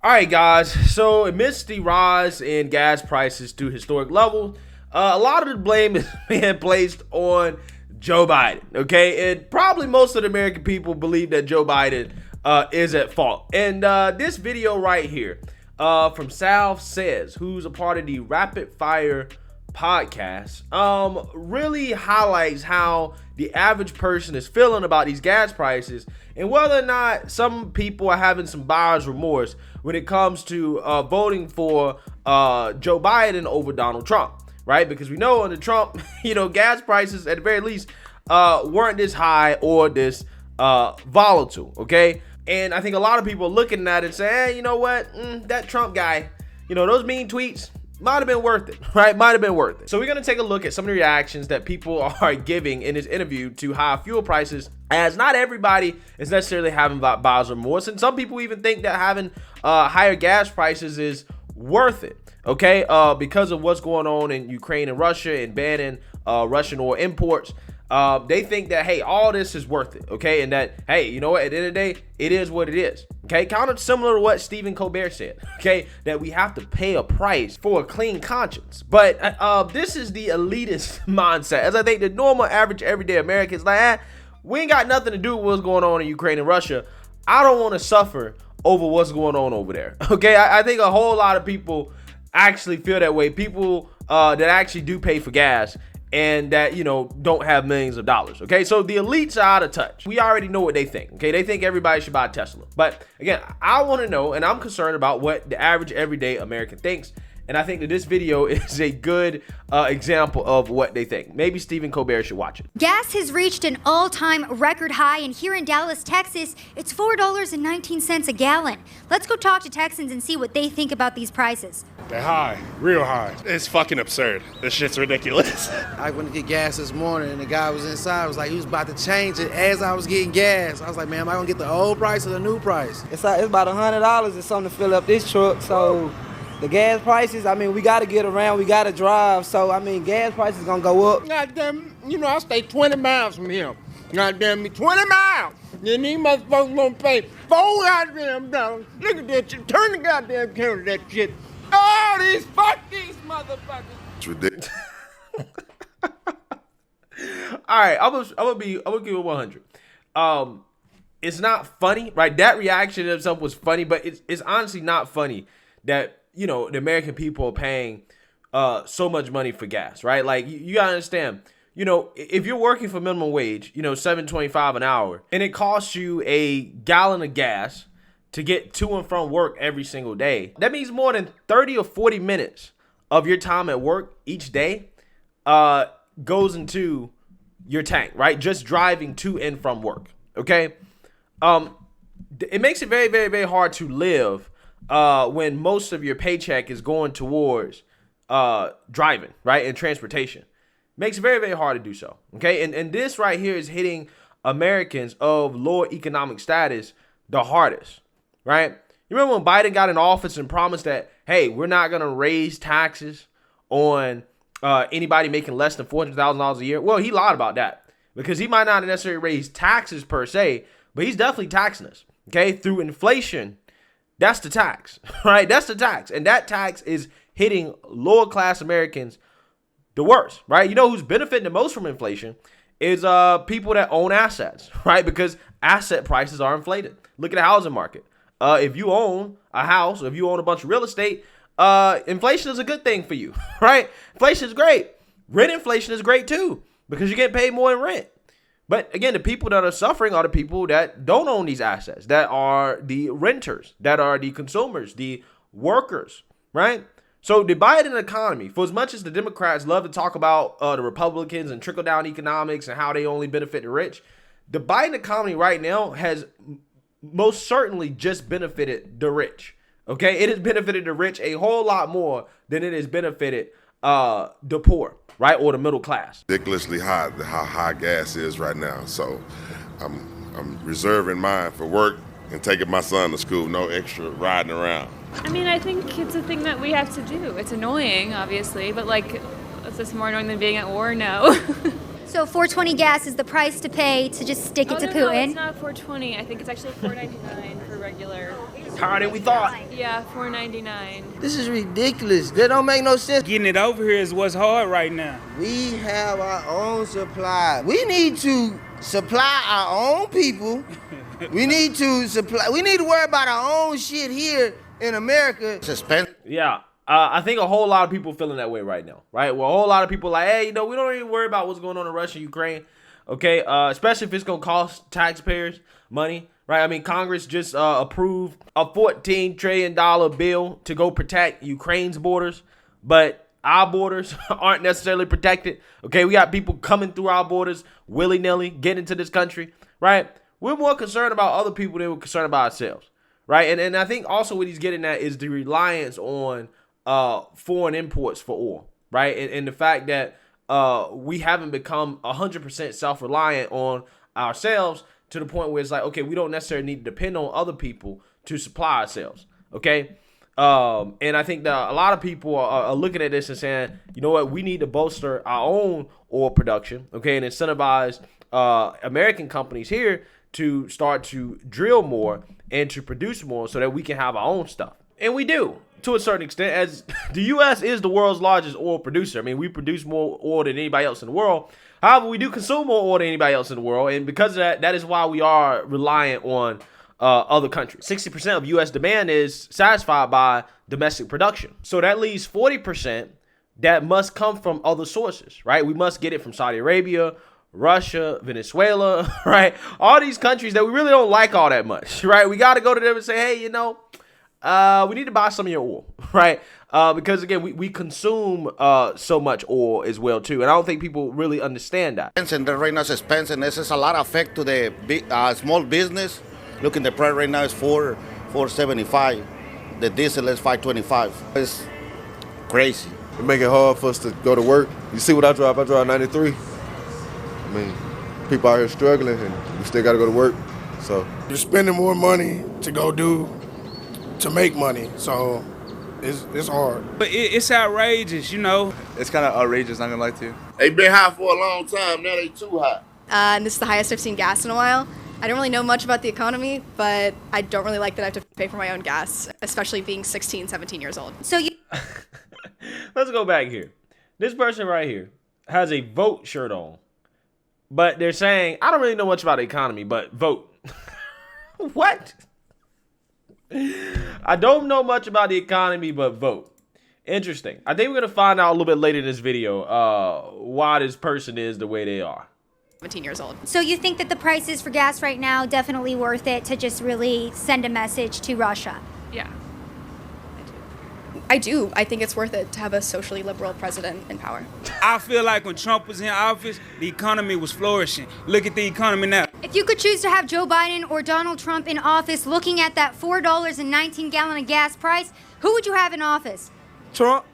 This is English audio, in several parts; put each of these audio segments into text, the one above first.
All right, guys. So amidst the rise in gas prices to historic levels, a lot of the blame is being placed on Joe Biden. Okay, and probably most of the American people believe that Joe Biden is at fault. And this video right here from Sal Says, who's a part of the Rapid Fire podcast, really highlights how the average person is feeling about these gas prices and whether or not some people are having some buyer's remorse when it comes to voting for Joe Biden over Donald Trump, right? Because we know under Trump, gas prices at the very least weren't this high or this volatile, okay? And I think a lot of people are looking at it and say, hey, you know what? That Trump guy, those mean tweets, might have been worth it, right? Might have been worth it. So we're going to take a look at some of the reactions that people are giving in this interview to high fuel prices, as not everybody is necessarily having buyer's remorse. And some people even think that having higher gas prices is worth it, okay? Because of what's going on in Ukraine and Russia and banning Russian oil imports. They think that, hey, all this is worth it, okay? And that, hey, you know what? At the end of the day, it is what it is, okay? Kind of similar to what Stephen Colbert said, okay? That we have to pay a price for a clean conscience. But this is the elitist mindset, as I think the normal, average, everyday Americans like, we ain't got nothing to do with what's going on in Ukraine and Russia. I don't want to suffer over what's going on over there, okay? I think a whole lot of people actually feel that way. People that actually do pay for gas and that, don't have millions of dollars, okay? So the elites are out of touch. We already know what they think, okay? They think everybody should buy a Tesla. But again, I want to know, and I'm concerned about what the average everyday American thinks. And I think that this video is a good example of what they think. Maybe Stephen Colbert should watch it. Gas has reached an all-time record high, and here in Dallas, Texas, it's $4.19 a gallon. Let's go talk to Texans and see what they think about these prices. They're high, real high. It's fucking absurd. This shit's ridiculous. I went to get gas this morning, and the guy was inside. Was like, he was about to change it as I was getting gas. I was like, man, am I gonna get the old price or the new price? It's about $100 or something to fill up this truck, so the gas prices, we got to get around, we got to drive, so, gas prices going to go up. Goddamn, I stay 20 miles from here. Goddamn me, 20 miles. Then these motherfuckers going to pay $4 goddamn dollars. Look at that shit. Turn the goddamn camera to that shit. Oh, fuck these motherfuckers. It's ridiculous. All right, I'm gonna give it 100. It's not funny, right? That reaction in itself was funny, but it's honestly not funny that the American people are paying so much money for gas, right? Like you gotta understand, if you're working for minimum wage, $7.25 an hour, and it costs you a gallon of gas to get to and from work every single day, that means more than 30 or 40 minutes of your time at work each day goes into your tank, right? Just driving to and from work, okay? It makes it very, very, very hard to live when most of your paycheck is going towards driving, right, and transportation. Makes it very, very hard to do so, okay? And this right here is hitting Americans of lower economic status the hardest, right? You remember when Biden got in office and promised that, hey, we're not going to raise taxes on anybody making less than $400,000 a year? Well, he lied about that because he might not necessarily raise taxes per se, but he's definitely taxing us, okay, through inflation. That's the tax, right? That's the tax. And that tax is hitting lower class Americans the worst, right? You know who's benefiting the most from inflation is people that own assets, right? Because asset prices are inflated. Look at the housing market. If you own a house, or if you own a bunch of real estate, inflation is a good thing for you, right? Inflation is great. Rent inflation is great too, because you get paid more in rent. But again, the people that are suffering are the people that don't own these assets, that are the renters, that are the consumers, the workers, right? So the Biden economy, for as much as the Democrats love to talk about the Republicans and trickle-down economics and how they only benefit the rich, the Biden economy right now has most certainly just benefited the rich, okay? It has benefited the rich a whole lot more than it has benefited the poor, right, or the middle class. Ridiculously high, how high gas is right now. So I'm reserving mine for work and taking my son to school. No extra riding around. I think it's a thing that we have to do. It's annoying, obviously, but is this more annoying than being at war? No. So $4.20 gas is the price to pay to just stick it to Putin? No, it's not $4.20. I think it's actually $4.99 for regular Higher than we thought. Yeah, $4.99. This is ridiculous. That don't make no sense. Getting it over here is what's hard right now. We have our own supply. We need to supply our own people. We need to worry about our own shit here in America. Suspense. Yeah. I think a whole lot of people feeling that way right now, right? Well, a whole lot of people like, hey, we don't even worry about what's going on in Russia and Ukraine, okay? Especially if it's going to cost taxpayers money, right? I mean, Congress just approved a $14 trillion bill to go protect Ukraine's borders, but our borders aren't necessarily protected, okay? We got people coming through our borders willy-nilly, getting into this country, right? We're more concerned about other people than we're concerned about ourselves, right? And I think also what he's getting at is the reliance on foreign imports for oil, right? And the fact that we haven't become 100% self-reliant on ourselves to the point where it's like, okay, we don't necessarily need to depend on other people to supply ourselves, okay? And I think that a lot of people are looking at this and saying, you know what, we need to bolster our own oil production, okay, and incentivize American companies here to start to drill more and to produce more so that we can have our own stuff. And we do, to a certain extent, as the U.S. is the world's largest oil producer. I mean, we produce more oil than anybody else in the world. However, we do consume more oil than anybody else in the world. And because of that, that is why we are reliant on other countries. 60% of U.S. demand is satisfied by domestic production. So that leaves 40% that must come from other sources, right? We must get it from Saudi Arabia, Russia, Venezuela, right? All these countries that we really don't like all that much, right? We got to go to them and say, hey, we need to buy some of your oil, right? Because again, we consume so much oil as well too, and I don't think people really understand that. And right now it's expensive, and this is a lot of effect to the big, small business. Look at the price right now is $4.75. The diesel is $5.25. It's crazy. It make it hard for us to go to work. You see what I drive? I drive 93. I mean, people out here struggling, and we still got to go to work. So you're spending more money to make money, so it's hard. But it's outrageous, It's kind of outrageous, not gonna lie to you. They been high for a long time, now they too high. And this is the highest I've seen gas in a while. I don't really know much about the economy, but I don't really like that I have to pay for my own gas, especially being 16, 17 years old. So you... Let's go back here. This person right here has a vote shirt on, but they're saying, I don't really know much about the economy, but vote. What? I don't know much about the economy, but vote. Interesting. I think we're going to find out a little bit later in this video why this person is the way they are. 17 years old. So you think that the prices for gas right now definitely worth it to just really send a message to Russia? Yeah. I do. I think it's worth it to have a socially liberal president in power. I feel like when Trump was in office, the economy was flourishing. Look at the economy now. If you could choose to have Joe Biden or Donald Trump in office looking at that $4.19 gallon of gas price, who would you have in office? Trump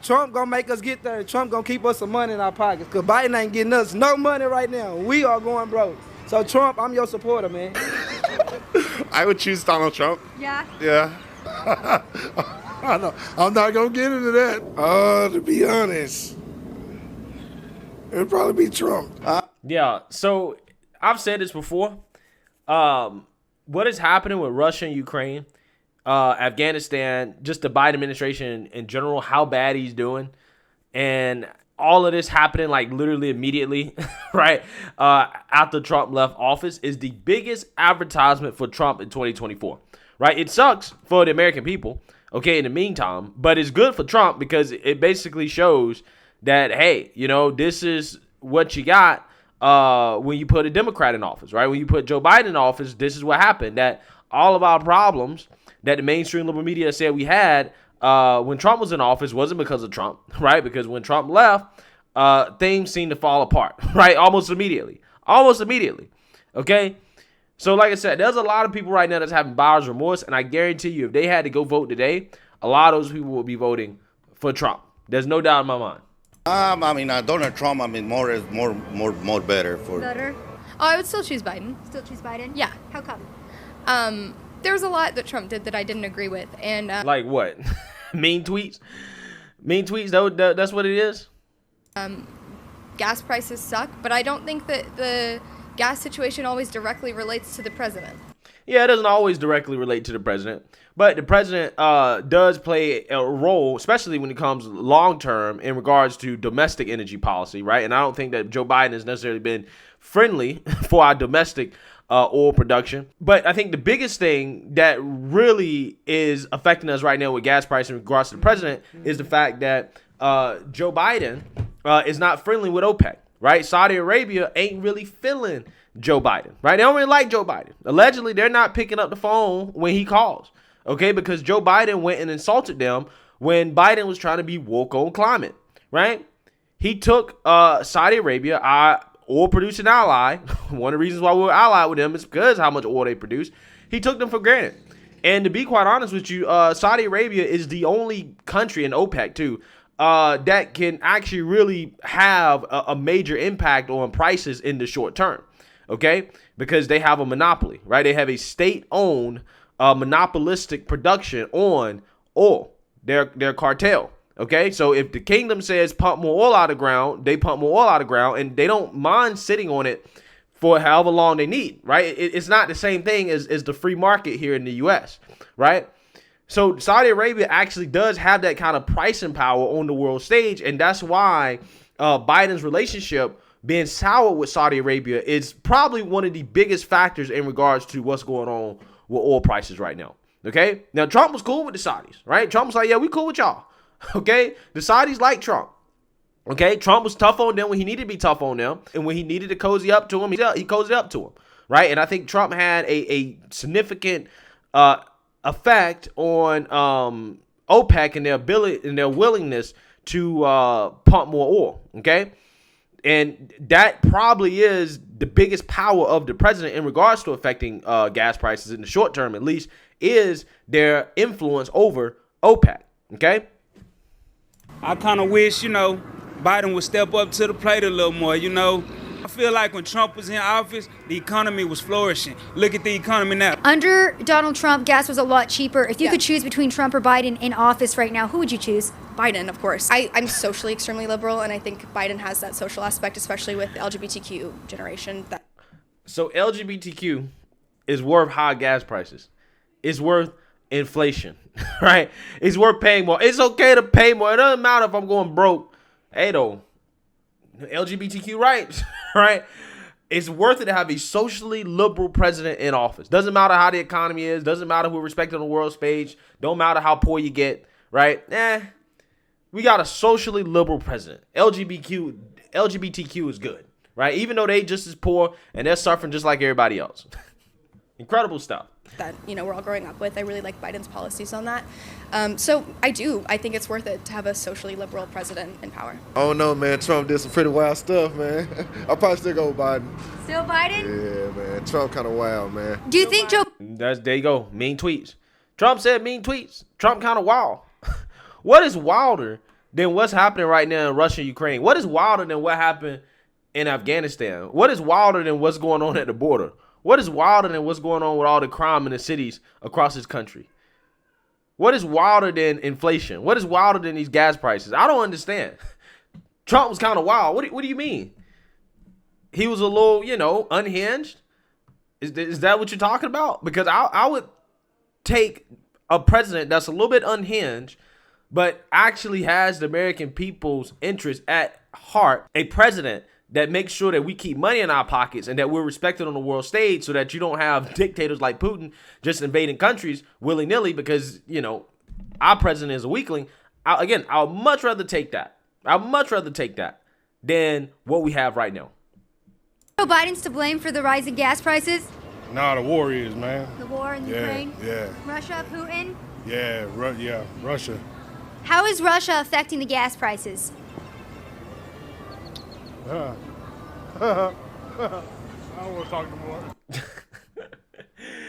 gonna make us get there. Trump gonna keep us some money in our pockets. Cause Biden ain't getting us no money right now. We are going broke. So Trump, I'm your supporter, man. I would choose Donald Trump. Yeah? Yeah. I'm not gonna get into that. To be honest, it'd probably be Trump. Yeah, so I've said this before. What is happening with Russia and Ukraine, Afghanistan, just the Biden administration in general, how bad he's doing, and all of this happening like literally immediately, right, after Trump left office is the biggest advertisement for Trump in 2024, right? It sucks for the American people, okay, in the meantime, but it's good for Trump because it basically shows that, hey, this is what you got when you put a Democrat in office, right? When you put Joe Biden in office, this is what happened, that all of our problems that the mainstream liberal media said we had when Trump was in office wasn't because of Trump, right? Because when Trump left, things seemed to fall apart, right? Almost immediately, okay? So like I said, there's a lot of people right now that's having buyer's remorse, and I guarantee you if they had to go vote today, a lot of those people will be voting for Trump. There's no doubt in my mind. Donald Trump, more better for. Better? Oh, I would still choose Biden. Still choose Biden? Yeah. How come? There was a lot that Trump did that I didn't agree with, and like what? Mean tweets? Mean tweets? That's what it is? Gas prices suck, but I don't think that the gas situation always directly relates to the president. Yeah, it doesn't always directly relate to the president, but the president does play a role, especially when it comes long term in regards to domestic energy policy, right? And I don't think that Joe Biden has necessarily been friendly for our domestic oil production. But I think the biggest thing that really is affecting us right now with gas prices in regards to the president is the fact that Joe Biden is not friendly with OPEC, right? Saudi Arabia ain't really feeling Joe Biden, right? They don't really like Joe Biden. Allegedly, they're not picking up the phone when he calls, okay? Because Joe Biden went and insulted them when Biden was trying to be woke on climate, right? He took Saudi Arabia, our oil-producing ally. One of the reasons why we're allied with them is because how much oil they produce. He took them for granted. And to be quite honest with you, Saudi Arabia is the only country in OPEC, too, that can actually really have a major impact on prices in the short term, okay? Because they have a monopoly, right? They have a state-owned monopolistic production on oil, their cartel, okay? So if the kingdom says pump more oil out of the ground, they pump more oil out of the ground, and they don't mind sitting on it for however long they need, right? It's not the same thing as the free market here in the U.S., right? So Saudi Arabia actually does have that kind of pricing power on the world stage, and that's why Biden's relationship being sour with Saudi Arabia is probably one of the biggest factors in regards to what's going on with oil prices right now, okay? Now, Trump was cool with the Saudis, right? Trump was like, yeah, we cool with y'all, okay? The Saudis like Trump, okay? Trump was tough on them when he needed to be tough on them, and when he needed to cozy up to him, he cozied up to him, right? And I think Trump had a significant effect on OPEC and their ability and their willingness to pump more oil, okay? And that probably is the biggest power of the president in regards to affecting gas prices in the short term, at least, is their influence over OPEC, okay? I kind of wish, Biden would step up to the plate a little more, I feel like when Trump was in office, the economy was flourishing. Look at the economy now. Under Donald Trump, gas was a lot cheaper. If you could choose between Trump or Biden in office right now, who would you choose? Biden, of course. I'm socially extremely liberal, and I think Biden has that social aspect, especially with the LGBTQ generation. So LGBTQ is worth high gas prices. It's worth inflation, right? It's worth paying more. It's okay to pay more. It doesn't matter if I'm going broke. Hey, though, LGBTQ rights, right? It's worth it to have a socially liberal president in office. Doesn't matter how the economy is. Doesn't matter who we're respected on the world stage. Don't matter how poor you get, right? We got a socially liberal president. LGBTQ is good, right? Even though they just as poor and they're suffering just like everybody else. Incredible stuff. That we're all growing up with. I really like Biden's policies on that. So I think it's worth it to have a socially liberal president in power. I don't know, man. Trump did some pretty wild stuff, man. I'll probably still go with Biden. Still Biden? Yeah, man. Trump kind of wild, man. Do you think Joe... There you go. Mean tweets. Trump said mean tweets. Trump kind of wild. What is wilder than what's happening right now in Russia and Ukraine? What is wilder than what happened in Afghanistan? What is wilder than what's going on at the border? What is wilder than what's going on with all the crime in the cities across this country? What is wilder than inflation? What is wilder than these gas prices? I don't understand. Trump was kind of wild. What do you mean? He was a little, unhinged? Is that what you're talking about? Because I would take a president that's a little bit unhinged, but actually has the American people's interest at heart. A president that makes sure that we keep money in our pockets and that we're respected on the world stage so that you don't have dictators like Putin just invading countries willy-nilly because, our president is a weakling. I'll much rather take that. I'd much rather take that than what we have right now. Joe Biden's to blame for the rising gas prices? Nah, the war is, man. The war in Ukraine? Yeah. Russia, Putin? Yeah, Russia. How is Russia affecting the gas prices? I don't want to talk no more.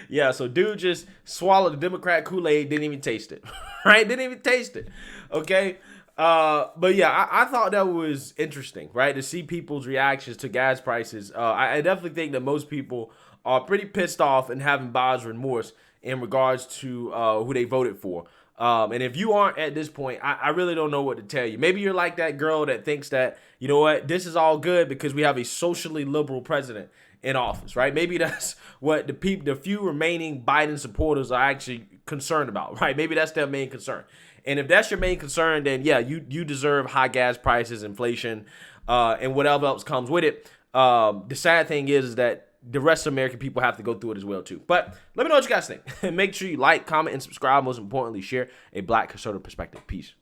Yeah, so dude just swallowed the Democrat Kool-Aid, didn't even taste it. Right? Didn't even taste it. Okay? But yeah, I thought that was interesting, right? To see people's reactions to gas prices. I definitely think that most people are pretty pissed off and having buyer's remorse in regards to who they voted for. And if you aren't at this point, I really don't know what to tell you. Maybe you're like that girl that thinks that, you know what, this is all good because we have a socially liberal president in office, right? Maybe that's what the few remaining Biden supporters are actually concerned about, right? Maybe that's their main concern. And if that's your main concern, then yeah, you deserve high gas prices, inflation, and whatever else comes with it. The sad thing is that the rest of American people have to go through it as well too. But let me know what you guys think. Make sure you like, comment, and subscribe. Most importantly, share a Black conservative perspective. Peace.